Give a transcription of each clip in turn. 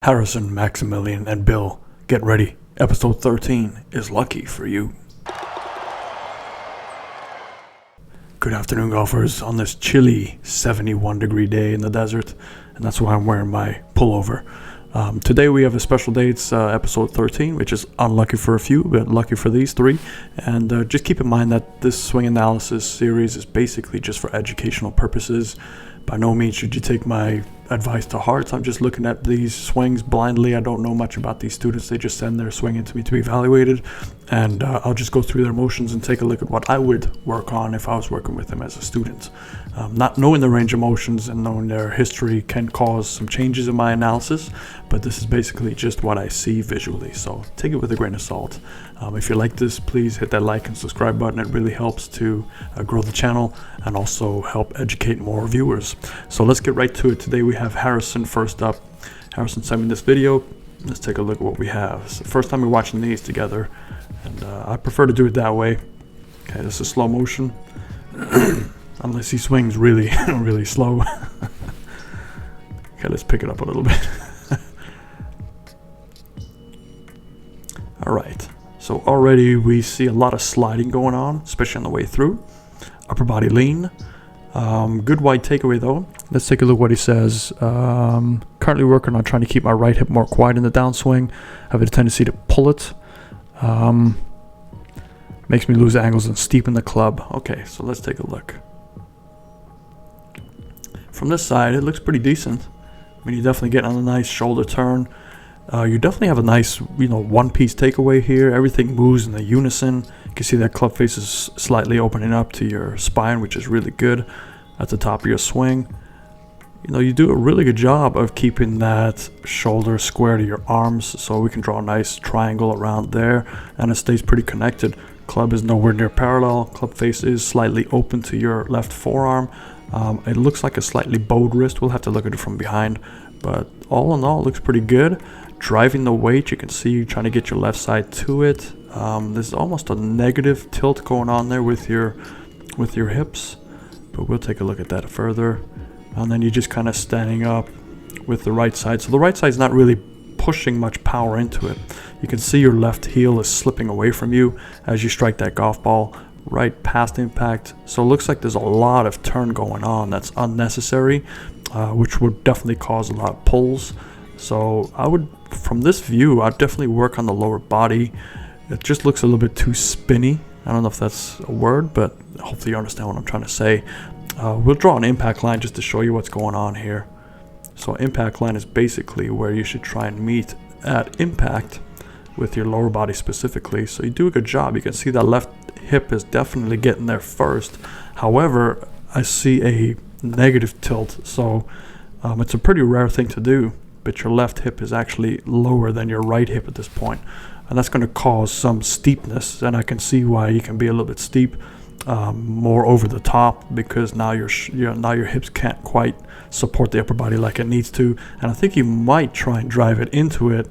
Harrison, Maximilian, and Bill, get ready. Episode 13 is lucky for you. Good afternoon, golfers, on this chilly 71-degree day in the desert, and that's why I'm wearing my pullover. Today we have a special day. It's episode 13, which is unlucky for a few, but lucky for these three. And just keep in mind that this swing analysis series is basically just for educational purposes. By no means should you take my advice to heart. I'm just looking at these swings blindly. I don't know much about these students. They just send their swing in to me to be evaluated, and I'll just go through their motions and take a look at what I would work on if I was working with them as a student. Not knowing the range of motions and knowing their history can cause some changes in my analysis, but this is basically just what I see visually, so take it with a grain of salt. If you like this, please hit that like and subscribe button. It really helps to grow the channel and also help educate more viewers. So let's get right to it. Today we have Harrison first up. Harrison sent me this video. Let's take a look at what we have. It's the first time we're watching these together, and I prefer to do it that way. Okay, this is slow motion. Unless he swings really, really slow. Okay, let's pick it up a little bit. All right. So already we see a lot of sliding going on, especially on the way through. Upper body lean. Good wide takeaway though. Let's take a look what he says. Currently working on trying to keep my right hip more quiet in the downswing. I have a tendency to pull it. Makes me lose angles and steepen the club. Okay, so let's take a look. From this side, it looks pretty decent. I mean, you're definitely getting a nice shoulder turn. You definitely have a nice, one-piece takeaway here. Everything moves in the unison. You can see that club face is slightly opening up to your spine, which is really good at the top of your swing. You do a really good job of keeping that shoulder square to your arms, so we can draw a nice triangle around there, and it stays pretty connected. Club is nowhere near parallel. Club face is slightly open to your left forearm. It looks like a slightly bowed wrist. We'll have to look at it from behind, but all in all, it looks pretty good. Driving the weight, you can see you trying to get your left side to it. There's almost a negative tilt going on there with your hips, but we'll take a look at that further. And then you're just kind of standing up with the right side. So the right side's not really pushing much power into it. You can see your left heel is slipping away from you as you strike that golf ball right past impact. So it looks like there's a lot of turn going on that's unnecessary, which would definitely cause a lot of pulls. So I would, from this view, I'd definitely work on the lower body. It just looks a little bit too spinny. I don't know if that's a word, but hopefully you understand what I'm trying to say. We'll draw an impact line just to show you what's going on here. So impact line is basically where you should try and meet at impact with your lower body specifically. So you do a good job. You can see that left hip is definitely getting there first. However, I see a negative tilt. So it's a pretty rare thing to do, but your left hip is actually lower than your right hip at this point, and that's going to cause some steepness, and I can see why you can be a little bit steep, more over the top, because now your hips can't quite support the upper body like it needs to, and I think you might try and drive it into it,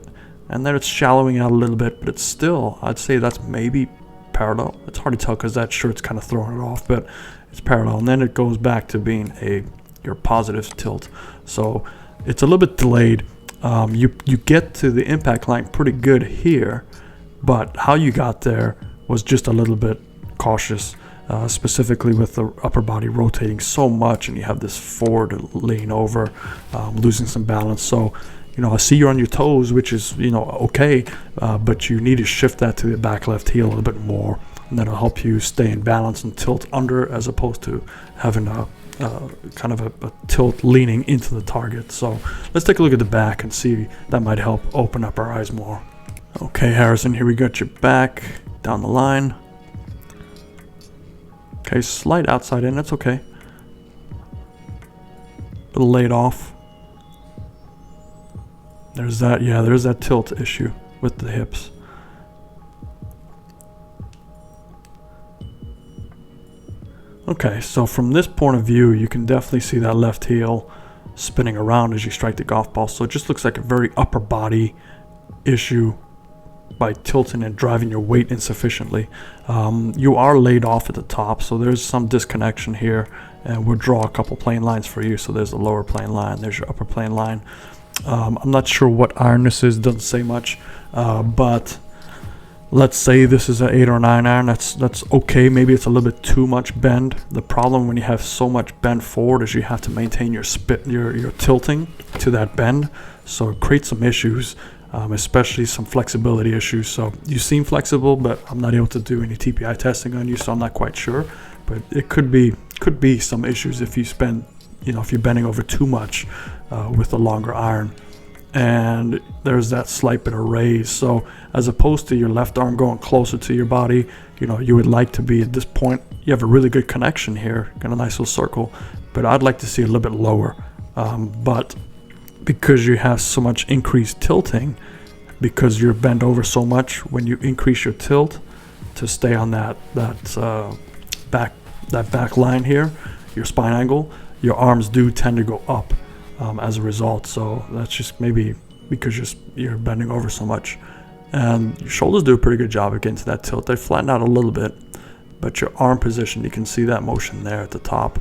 and then it's shallowing out a little bit, but it's still, I'd say that's maybe parallel. It's hard to tell because that shirt's kind of throwing it off, but it's parallel, and then it goes back to being your positive tilt. So it's a little bit delayed. You get to the impact line pretty good here, but how you got there was just a little bit cautious, specifically with the upper body rotating so much, and you have this forward lean over, losing some balance. So I see you're on your toes, which is okay, but you need to shift that to the back left heel a little bit more, and that'll help you stay in balance and tilt under, as opposed to having a kind of a tilt leaning into the target. So let's take a look at the back and see. That might help open up our eyes more. Okay, Harrison, here we got your back down the line. Okay, slight outside in, that's okay. A little laid off. There's that tilt issue with the hips. Okay, so from this point of view, you can definitely see that left heel spinning around as you strike the golf ball. So it just looks like a very upper body issue by tilting and driving your weight insufficiently. You are laid off at the top, so there's some disconnection here, and we'll draw a couple plane lines for you. So there's the lower plane line, there's your upper plane line. I'm not sure what iron this is, doesn't say much, but let's say this is an 8 or 9 iron. That's okay. Maybe it's a little bit too much bend. The problem when you have so much bend forward is you have to maintain your tilting to that bend, so it creates some issues, especially some flexibility issues. So you seem flexible, but I'm not able to do any TPI testing on you, so I'm not quite sure. But it could be some issues if you're bending over too much with a longer iron. And there's that slight bit of raise. So as opposed to your left arm going closer to your body, you would like to be at this point. You have a really good connection here, got a nice little circle, but I'd like to see it a little bit lower. But because you have so much increased tilting, because you're bent over so much, when you increase your tilt to stay on that back line here, your spine angle, your arms do tend to go up as a result. So that's just maybe because you're bending over so much. And your shoulders do a pretty good job at getting to that tilt. They flatten out a little bit, but your arm position, you can see that motion there at the top,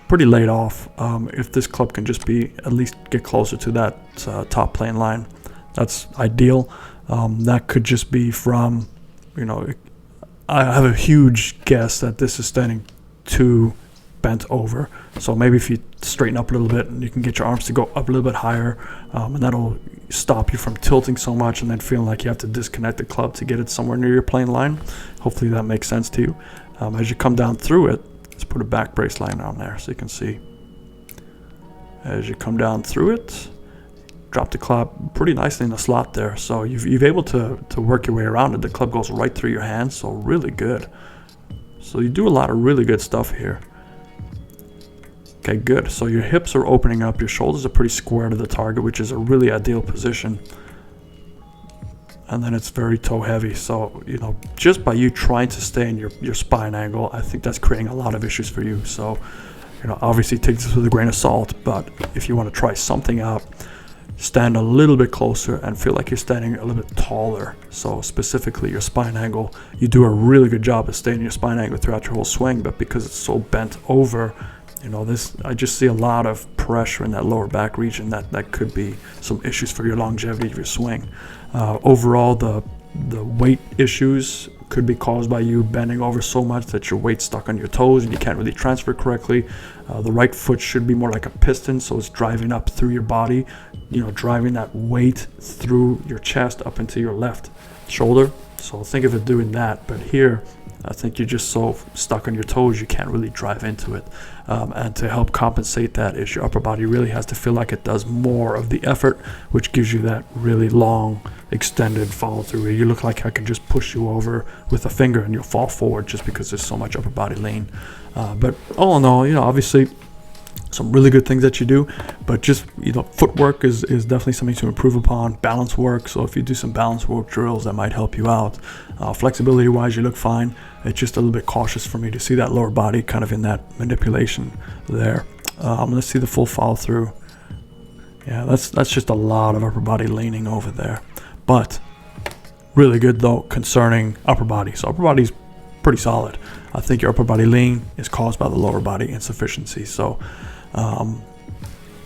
pretty laid off. If this club can just at least get closer to that top plane line, that's ideal. That could just be from, I have a huge guess that this is standing too bent over. So maybe if you straighten up a little bit and you can get your arms to go up a little bit higher, and that'll stop you from tilting so much and then feeling like you have to disconnect the club to get it somewhere near your plane line. Hopefully that makes sense to you. As you come down through it, let's put a back brace line on there so you can see. As you come down through it, drop the club pretty nicely in the slot there. So you've able to work your way around it. The club goes right through your hands, so really good. So you do a lot of really good stuff here. Okay, good. So your hips are opening up, your shoulders are pretty square to the target, which is a really ideal position. And then it's very toe heavy. So, just by you trying to stay in your spine angle, I think that's creating a lot of issues for you. So, obviously take this with a grain of salt, but if you want to try something out, stand a little bit closer and feel like you're standing a little bit taller. So specifically your spine angle, you do a really good job of staying in your spine angle throughout your whole swing, but because it's so bent over, I just see a lot of pressure in that lower back region that could be some issues for your longevity of your swing. Overall, the weight issues could be caused by you bending over so much that your weight's stuck on your toes and you can't really transfer correctly. The right foot should be more like a piston, so it's driving up through your body, driving that weight through your chest up into your left shoulder. So think of it doing that, but here I think you're just so stuck on your toes you can't really drive into it. And to help compensate that is your upper body really has to feel like it does more of the effort, which gives you that really long extended follow through. You look like I can just push you over with a finger and you'll fall forward just because there's so much upper body lean. But all in all, obviously some really good things that you do, but just footwork is definitely something to improve upon. Balance work, so if you do some balance work drills, that might help you out. Flexibility wise, you look fine. It's just a little bit cautious for me to see that lower body kind of in that manipulation there. Let's see the full follow through. Yeah, that's just a lot of upper body leaning over there, but really good though concerning upper body. So upper body's pretty solid. I think your upper body lean is caused by the lower body insufficiency. So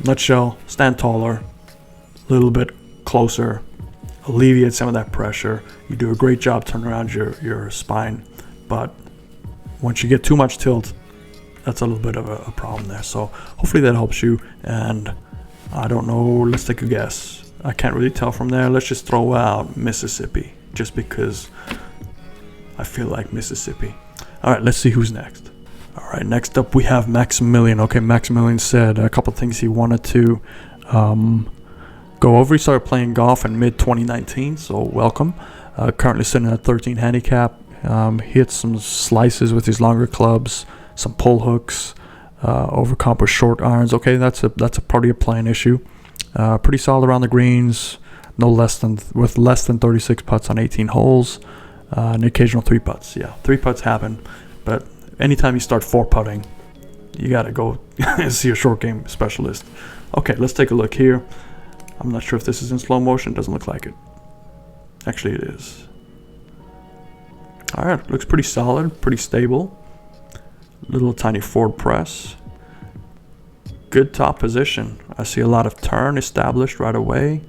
nutshell, stand taller, a little bit closer, alleviate some of that pressure. You do a great job turning around your spine, but once you get too much tilt, that's a little bit of a problem there. So hopefully that helps you. And I don't know, let's take a guess. I can't really tell from there. Let's just throw out Mississippi, just because I feel like Mississippi. All right, let's see who's next. All right, next up we have Maximilian. Okay, Maximilian said a couple things he wanted to go over. He started playing golf in mid-2019, so welcome. Currently sitting at 13 handicap. He hit some slices with his longer clubs, some pull hooks, overcomp with short irons. Okay, that's a part of your playing issue. Pretty solid around the greens, with less than 36 putts on 18 holes. An occasional 3 putts. Yeah, 3 putts happen, but anytime you start 4 putting, you gotta go see a short game specialist. Okay, let's take a look here. I'm not sure if this is in slow motion. Doesn't look like it. Actually, it is. All right, looks pretty solid, pretty stable. Little tiny forward press. good top position. I see a lot of turn established right away.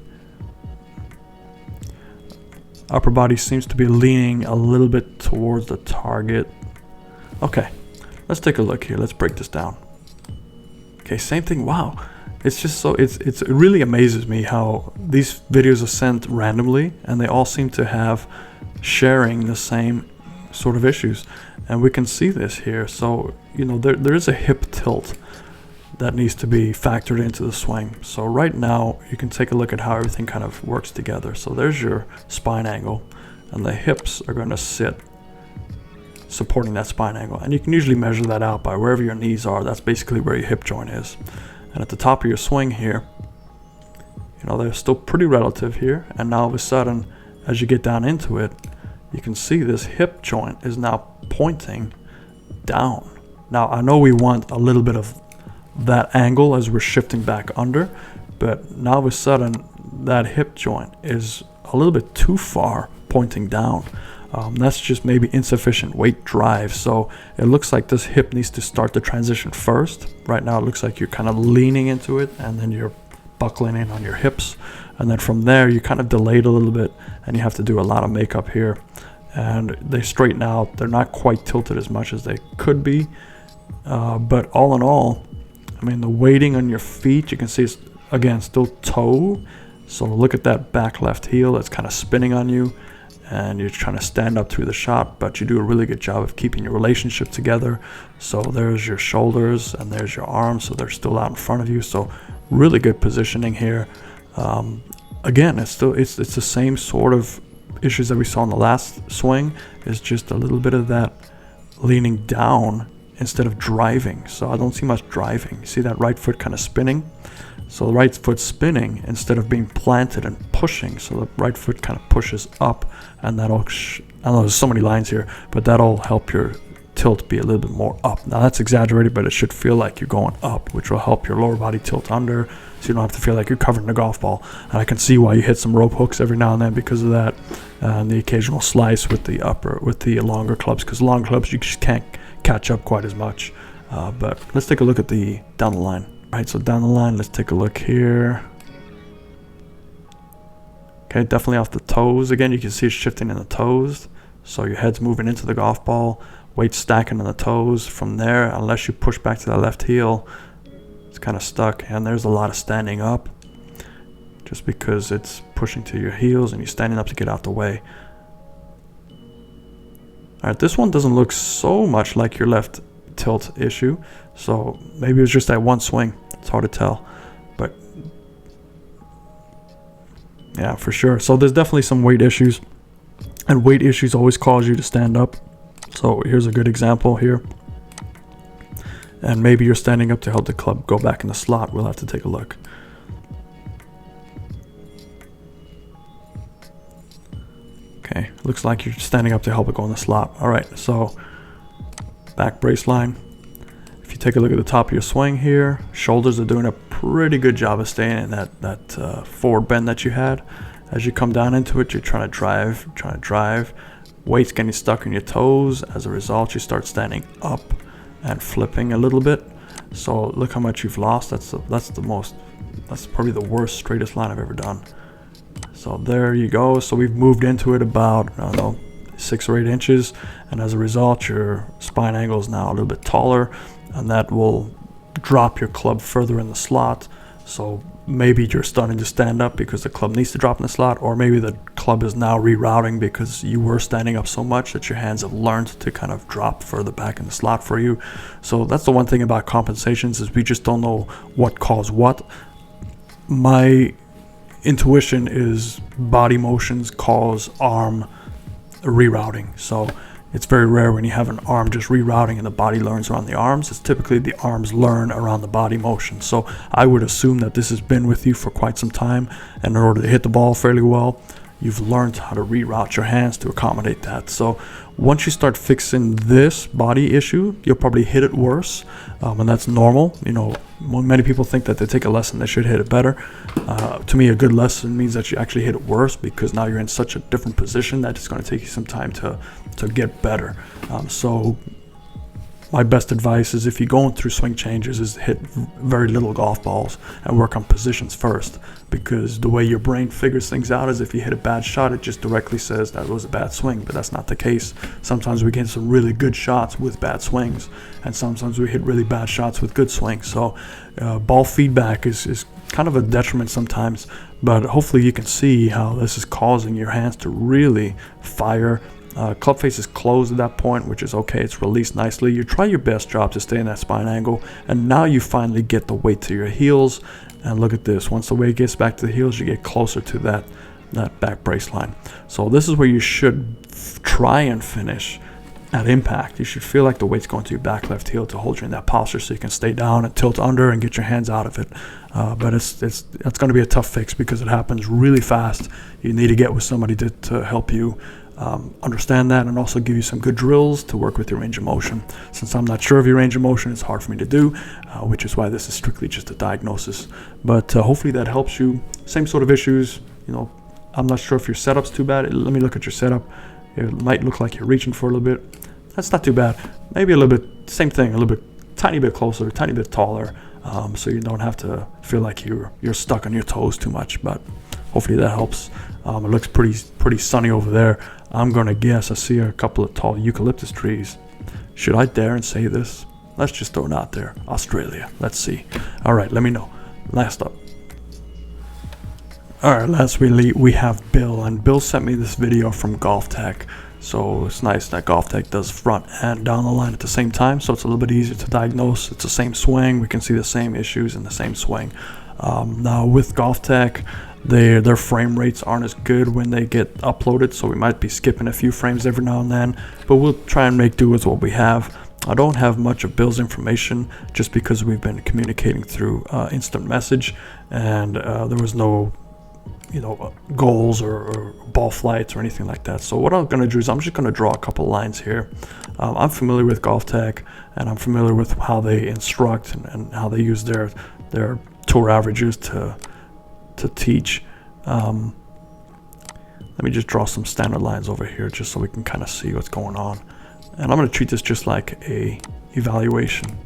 Upper body seems to be leaning a little bit towards the target. Okay, let's take a look here. Let's break this down. Okay, same thing. Wow, it's just so it really amazes me how these videos are sent randomly and they all seem to have sharing the same sort of issues, and we can see this here. So you know, there is a hip tilt that needs to be factored into the swing. So right now you can take a look at how everything kind of works together. So there's your spine angle, and the hips are going to sit supporting that spine angle, and you can usually measure that out by wherever your knees are. That's basically where your hip joint is. And at the top of your swing here, you know, they're still pretty relative here, and now all of a sudden as you get down into it, you can see this hip joint is now pointing down. Now I know we want a little bit of that angle as we're shifting back under, but now all of a sudden that hip joint is a little bit too far pointing down. That's just maybe insufficient weight drive. So it looks like this hip needs to start the transition first. Right now it looks like you're kind of leaning into it, and then you're buckling in on your hips, and then from there you kind of delayed a little bit, and you have to do a lot of makeup here, and they straighten out. They're not quite tilted as much as they could be, but all in all, I mean, the weighting on your feet, you can see it's, again, still toe. So look at that back left heel that's kind of spinning on you, and you're trying to stand up through the shot, but you do a really good job of keeping your relationship together. So there's your shoulders and there's your arms, so they're still out in front of you. So really good positioning here. Again, it's the same sort of issues that we saw in the last swing. It's just a little bit of that leaning down instead of driving. So I don't see much driving. You see that right foot kind of spinning? So the right foot spinning instead of being planted and pushing. So the right foot kind of pushes up, and that'll, I know there's so many lines here, but that'll help your tilt be a little bit more up. Now that's exaggerated, but it should feel like you're going up, which will help your lower body tilt under, so you don't have to feel like you're covering the golf ball. And I can see why you hit some rope hooks every now and then because of that, and the occasional slice with the longer clubs, because long clubs you just can't catch up quite as much. But let's take a look at the down the line. All right, so down the line, let's take a look here. Okay, definitely off the toes. Again, you can see it shifting in the toes. So your head's moving into the golf ball, weight stacking in the toes. From there, unless you push back to that left heel, it's kind of stuck. And there's a lot of standing up, just because it's pushing to your heels and you're standing up to get out the way. All right, this one doesn't look so much like your left tilt issue, so maybe it was just that one swing. It's hard to tell, but yeah, for sure. So there's definitely some weight issues, and weight issues always cause you to stand up. So here's a good example here, and maybe you're standing up to help the club go back in the slot. We'll have to take a look. Okay, looks like you're standing up to help it go in the slot. All right, so back brace line. If you take a look at the top of your swing here, shoulders are doing a pretty good job of staying in that forward bend that you had. As you come down into it, you're trying to drive. Weight's getting stuck in your toes. As a result, you start standing up and flipping a little bit. So look how much you've lost. That's probably the worst straightest line I've ever done. So there you go. So we've moved into it about, I don't know, 6 or 8 inches, and as a result your spine angle is now a little bit taller, and that will drop your club further in the slot. So maybe you're starting to stand up because the club needs to drop in the slot, or maybe the club is now rerouting because you were standing up so much that your hands have learned to kind of drop further back in the slot for you. So that's the one thing about compensations, is we just don't know what caused what. My intuition is body motions cause arm rerouting. So it's very rare when you have an arm just rerouting and the body learns around the arms. It's typically the arms learn around the body motion. So I would assume that this has been with you for quite some time, and in order to hit the ball fairly well, you've learned how to reroute your hands to accommodate that. So once you start fixing this body issue, you'll probably hit it worse, and that's normal. You know, many people think that they take a lesson, they should hit it better. To me, a good lesson means that you actually hit it worse, because now you're in such a different position that it's going to take you some time to get better. So my best advice is, if you're going through swing changes, is hit very little golf balls and work on positions first, because the way your brain figures things out is if you hit a bad shot, it just directly says that was a bad swing, but that's not the case. Sometimes we get some really good shots with bad swings, and sometimes we hit really bad shots with good swings. So ball feedback is kind of a detriment sometimes, but hopefully you can see how this is causing your hands to really fire. Club face is closed at that point, which is okay. It's released nicely. You try your best job to stay in that spine angle, and now you finally get the weight to your heels. And look at this. Once the weight gets back to the heels, you get closer to that back brace line. So this is where you should try and finish at impact. You should feel like the weight's going to your back left heel to hold you in that posture, so you can stay down and tilt under and get your hands out of it. But it's going to be a tough fix because it happens really fast. You need to get with somebody to help you understand that, and also give you some good drills to work with your range of motion. Since I'm not sure of your range of motion, it's hard for me to do, which is why this is strictly just a diagnosis. But hopefully that helps you. Same sort of issues. I'm not sure if your setup's too bad. Let me look at your setup. It might look like you're reaching for a little bit. That's not too bad. Maybe a little bit, same thing, a little bit, tiny bit closer, tiny bit taller, so you don't have to feel like you're stuck on your toes too much. But hopefully that helps. It looks pretty sunny over there. I'm gonna guess I see a couple of tall eucalyptus trees. Should I dare and say this? Let's just throw it out there. Australia. Let's see. All right, let me know. Last up. All right, last we have Bill, and Bill sent me this video from Golf Tech. So it's nice that Golf Tech does front and down the line at the same time, so it's a little bit easier to diagnose. It's the same swing. We can see the same issues in the same swing. Now with Golf Tech, their frame rates aren't as good when they get uploaded, so we might be skipping a few frames every now and then, but we'll try and make do with what we have. I don't have much of Bill's information just because we've been communicating through instant message, and there was no goals or ball flights or anything like that. So what I'm going to do is I'm just going to draw a couple lines here. I'm familiar with Golf Tech, and I'm familiar with how they instruct and how they use their tour averages to teach. Let me just draw some standard lines over here just so we can kind of see what's going on. And I'm going to treat this just like a evaluation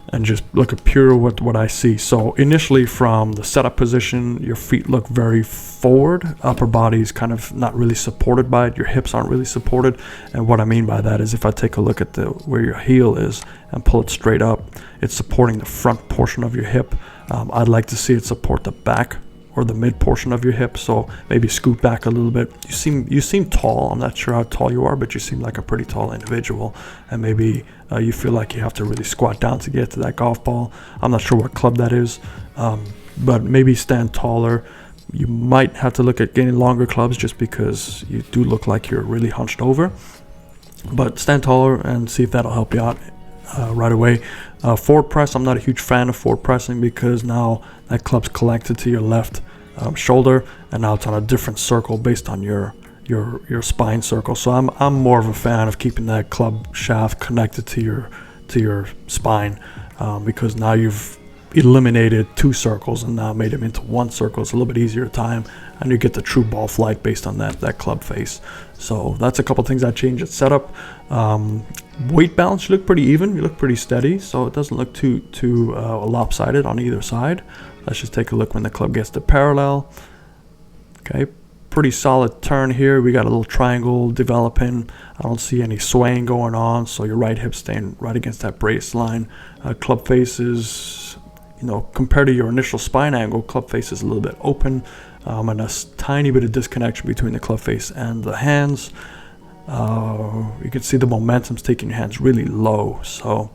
and just look at pure what I see. So initially, from the setup position, your feet look very forward. Upper body is kind of not really supported by it. Your hips aren't really supported. And what I mean by that is, if I take a look at where your heel is and pull it straight up, it's supporting the front portion of your hip. I'd like to see it support the back or the mid portion of your hip, so maybe scoot back a little bit. You seem tall. I'm not sure how tall you are, but you seem like a pretty tall individual, and maybe you feel like you have to really squat down to get to that golf ball. I'm not sure what club that is, but maybe stand taller. You might have to look at getting longer clubs just because you do look like you're really hunched over, but stand taller and see if that'll help you out right away. Forward press, I'm not a huge fan of forward pressing because now that club's collected to your left shoulder, and now it's on a different circle based on your spine circle. So I'm more of a fan of keeping that club shaft connected to your spine, because now you've eliminated two circles and now made them into one circle. It's a little bit easier to time, and you get the true ball flight based on that club face. So that's a couple things I changed at setup. Weight balance, you look pretty even, you look pretty steady, so it doesn't look too lopsided on either side. Let's just take a look when the club gets to parallel. Okay, pretty solid turn here. We got a little triangle developing. I don't see any swaying going on, so your right hip staying right against that brace line. Club face is, compared to your initial spine angle, club face is a little bit open, and a tiny bit of disconnection between the club face and the hands. You can see the momentum's taking your hands really low, so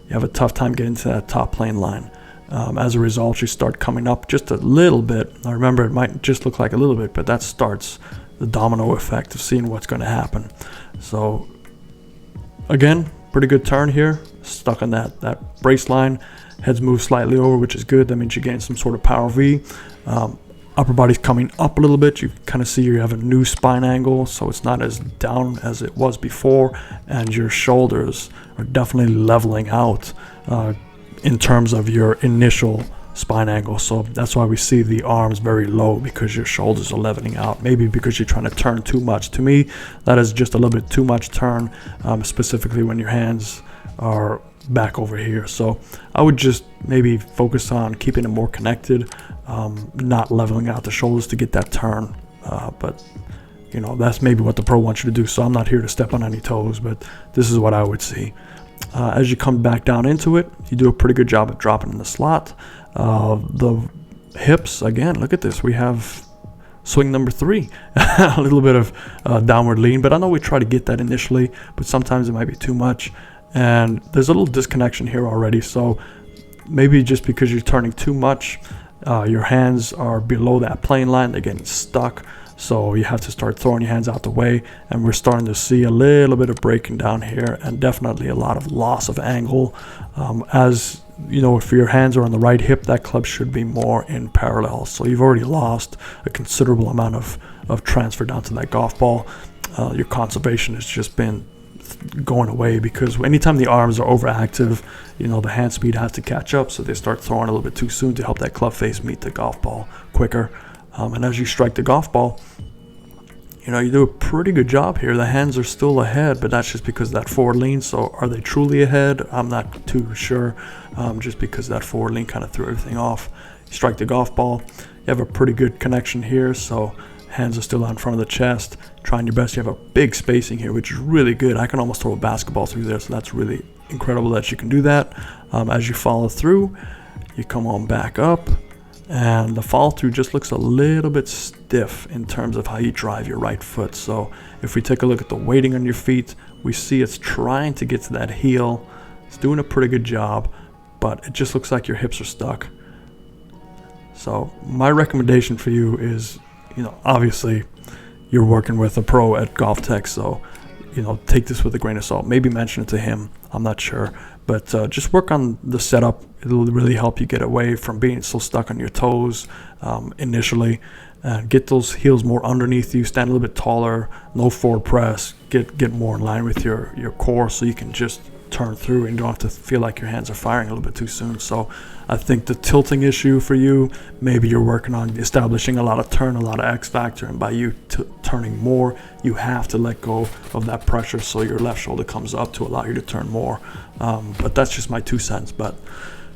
you have a tough time getting to that top plane line. As a result, you start coming up just a little bit. Now remember, it might just look like a little bit, but that starts the domino effect of seeing what's going to happen. So again, pretty good turn here, stuck on that brace line. Heads move slightly over, which is good. That means you're getting some sort of power V. Upper body's coming up a little bit. You kind of see you have a new spine angle, so it's not as down as it was before, and your shoulders are definitely leveling out in terms of your initial spine angle. So that's why we see the arms very low, because your shoulders are leveling out. Maybe because you're trying to turn too much. To me, that is just a little bit too much turn, specifically when your hands are back over here. So I would just maybe focus on keeping it more connected, not leveling out the shoulders to get that turn. But you know, that's maybe what the pro wants you to do. So I'm not here to step on any toes, but this is what I would see. As you come back down into it, you do a pretty good job of dropping in the slot. The hips, again, look at this. We have swing number 3, a little bit of downward lean, but I know we try to get that initially, but sometimes it might be too much. And there's a little disconnection here already. So maybe just because you're turning too much, your hands are below that plane line, they're getting stuck. So you have to start throwing your hands out the way, and we're starting to see a little bit of breaking down here, and definitely a lot of loss of angle. As you know, if your hands are on the right hip, that club should be more in parallel. So you've already lost a considerable amount of transfer down to that golf ball. Your conservation has just been going away, because anytime the arms are overactive, you know, the hand speed has to catch up, so they start throwing a little bit too soon to help that club face meet the golf ball quicker. And as you strike the golf ball, you know, you do a pretty good job here. The hands are still ahead, but that's just because of that forward lean. So are they truly ahead? I'm not too sure, just because that forward lean kind of threw everything off. You strike the golf ball, you have a pretty good connection here, so hands are still out in front of the chest, trying your best. You have a big spacing here, which is really good. I can almost throw a basketball through there, so that's really incredible that you can do that. As you follow through, you come on back up, and the follow through just looks a little bit stiff in terms of how you drive your right foot. So if we take a look at the weighting on your feet, we see it's trying to get to that heel. It's doing a pretty good job, but it just looks like your hips are stuck. So my recommendation for you is, you know, obviously you're working with a pro at Golf Tech, so, you know, take this with a grain of salt. Maybe mention it to him, I'm not sure. But just work on the setup. It'll really help you get away from being so stuck on your toes initially. Get those heels more underneath you, stand a little bit taller, no forward press, get more in line with your core, so you can just turn through and you don't have to feel like your hands are firing a little bit too soon. So I think the tilting issue for you, maybe you're working on establishing a lot of turn, a lot of X factor, and by you turning more, you have to let go of that pressure so your left shoulder comes up to allow you to turn more. But that's just my 2 cents. But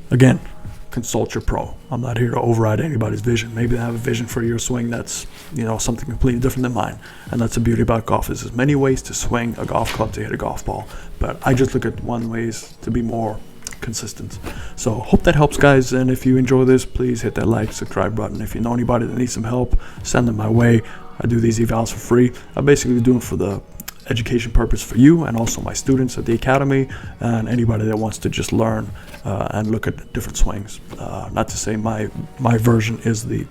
again, consult your pro. I'm not here to override anybody's vision. Maybe they have a vision for your swing that's, you know, something completely different than mine. And that's the beauty about golf, is there's many ways to swing a golf club to hit a golf ball. But I just look at one ways to be more consistent. So hope that helps, guys. And if you enjoy this, please hit that like, subscribe button. If you know anybody that needs some help, send them my way. I do these evals for free. I basically do them for the education purpose for you and also my students at the academy and anybody that wants to just learn and look at different swings. Not to say my version is the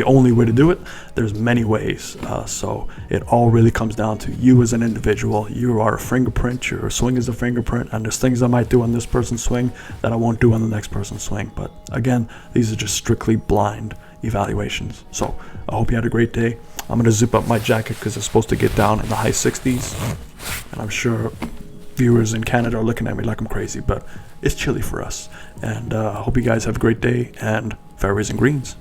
only way to do it. There's many ways, so it all really comes down to you as an individual. You are a fingerprint, your swing is a fingerprint, and there's things I might do on this person's swing that I won't do on the next person's swing. But again, these are just strictly blind evaluations. So I hope you had a great day. I'm going to zip up my jacket because it's supposed to get down in the high 60s, and I'm sure viewers in Canada are looking at me like I'm crazy, but it's chilly for us. And I hope you guys have a great day, and fairways and greens.